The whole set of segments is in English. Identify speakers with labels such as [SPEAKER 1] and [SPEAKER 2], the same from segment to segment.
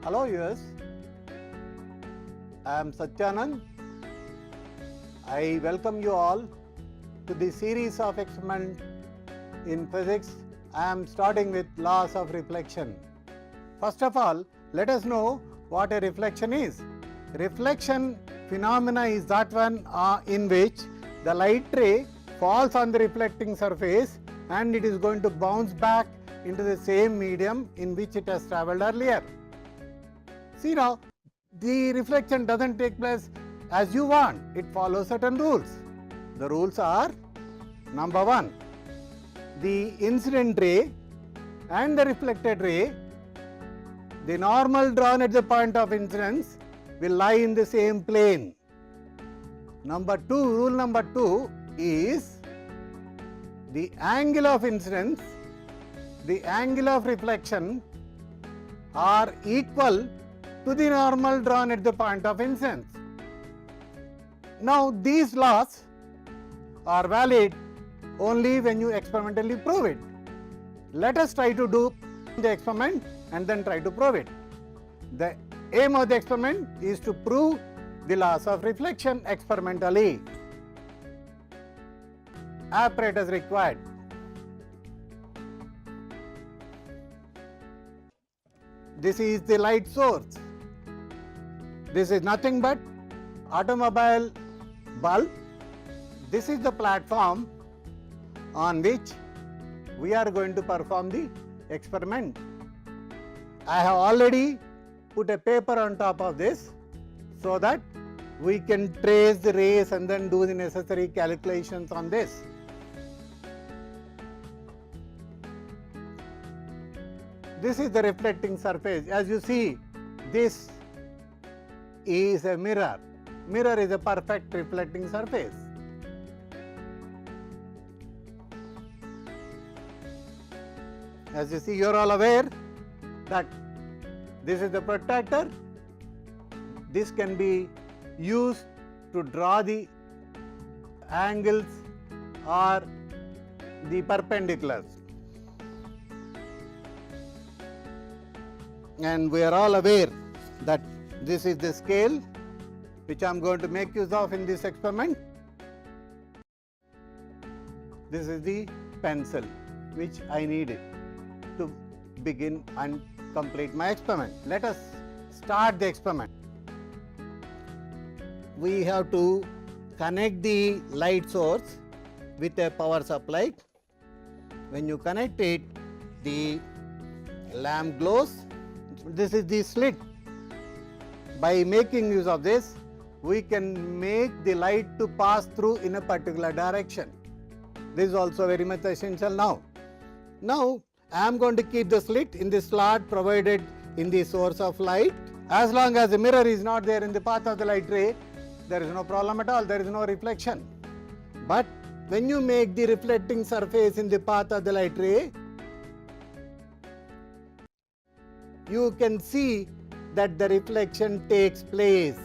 [SPEAKER 1] Hello viewers, I am Satyanand. I welcome you all to the series of experiments in physics. I am starting with laws of reflection. First of all, let us know what a reflection is. Reflection phenomena is that one in which the light ray falls on the reflecting surface and it is going to bounce back into the same medium in which it has travelled earlier. See now, the reflection doesn't take place as you want, it follows certain rules. The rules are: number one, the incident ray and the reflected ray, the normal drawn at the point of incidence will lie in the same plane. Number two, rule number two is the angle of incidence, the angle of reflection are equal to the normal drawn at the point of incidence. Now these laws are valid only when you experimentally prove it. Let us try to do the experiment and then try to prove it. The aim of the experiment is to prove the laws of reflection experimentally. Apparatus required: this is the light source. This is nothing but automobile bulb. This is the platform on which we are going to perform the experiment. I have already put a paper on top of this so that we can trace the rays and then do the necessary calculations on this. This is the reflecting surface. As you see, this is a mirror. Mirror is a perfect reflecting surface. As you see, you are all aware that this is the protractor. This can be used to draw the angles or the perpendiculars. And we are all aware that this is the scale which I am going to make use of in this experiment. This is the pencil which I needed to begin and complete my experiment. Let us start the experiment. We have to connect the light source with a power supply. When you connect it, the lamp glows. This is the slit. By making use of this, we can make the light to pass through in a particular direction. This is also very much essential now. Now, I am going to keep the slit in the slot provided in the source of light. As long as the mirror is not there in the path of the light ray, there is no problem at all, there is no reflection. But when you make the reflecting surface in the path of the light ray, you can see that the reflection takes place.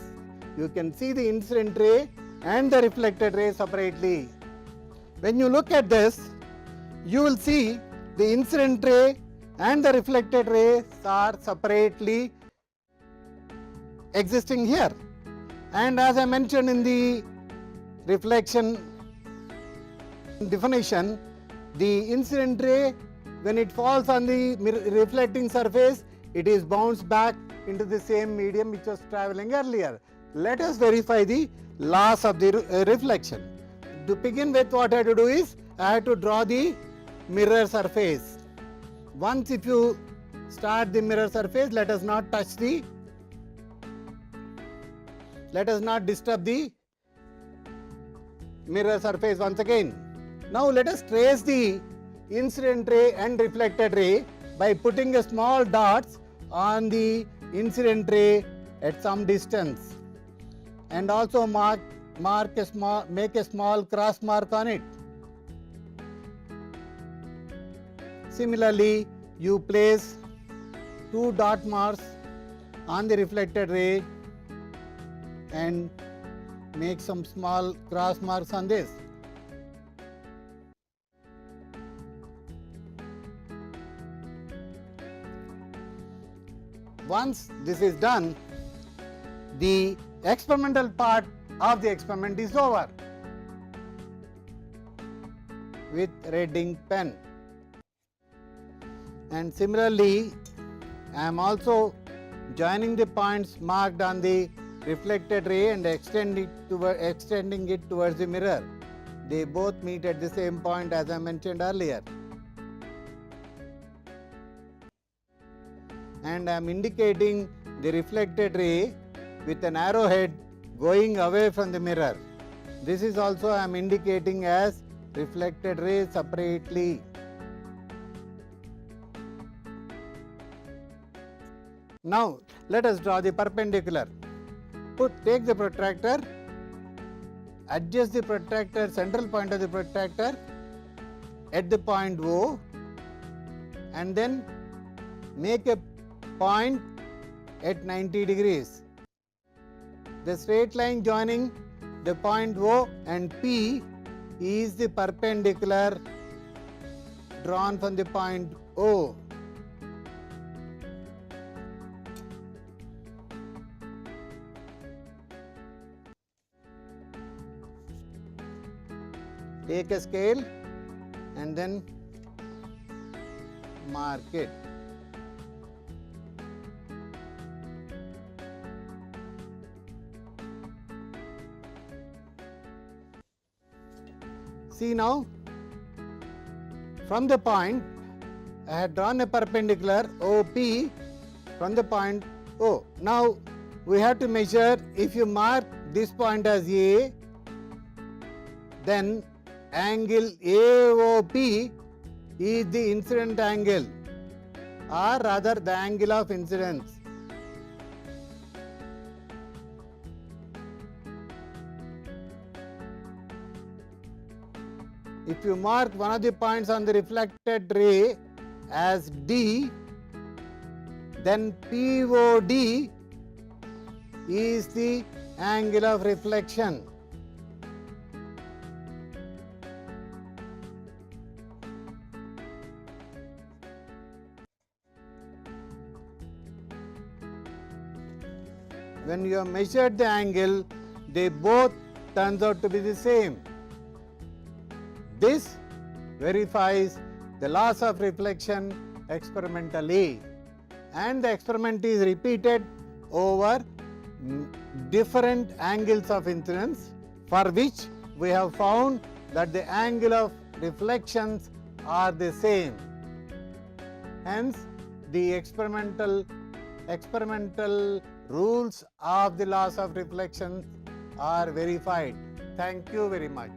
[SPEAKER 1] You can see the incident ray and the reflected ray separately. When you look at this, you will see the incident ray and the reflected rays are separately existing here. And as I mentioned in the reflection definition, the incident ray, when it falls on the reflecting surface, it is bounced back into the same medium which was travelling earlier. Let us verify the laws of the reflection. To begin with, what I have to do is, I have to draw the mirror surface. Once if you start the mirror surface, let us not disturb the mirror surface once again. Now let us trace the incident ray and reflected ray by putting a small dots on the incident ray at some distance, and also make a small cross mark on it. Similarly, you place 2 dot marks on the reflected ray and make some small cross marks on this. once this is done, the experimental part of the experiment is over with red ink pen. And similarly, I am also joining the points marked on the reflected ray and extending it towards the mirror. They both meet at the same point as I mentioned earlier. And I am indicating the reflected ray with an arrowhead going away from the mirror. This is also I am indicating as reflected ray separately. Now let us draw the perpendicular. Take the protractor, adjust the protractor, central point of the protractor at the point O, and then make a point at 90 degrees. The straight line joining the point O and P is the perpendicular drawn from the point O. Take a scale and then mark it. See now, from the point I had drawn a perpendicular OP from the point O. Now we have to measure. If you mark this point as A, then angle AOP is the incident angle, or rather the angle of incidence. If you mark one of the points on the reflected ray as D, then POD is the angle of reflection. When you have measured the angle, they both turns out to be the same. This verifies the laws of reflection experimentally, and the experiment is repeated over different angles of incidence, for which we have found that the angle of reflections are the same. Hence, the experimental rules of the laws of reflection are verified. Thank you very much.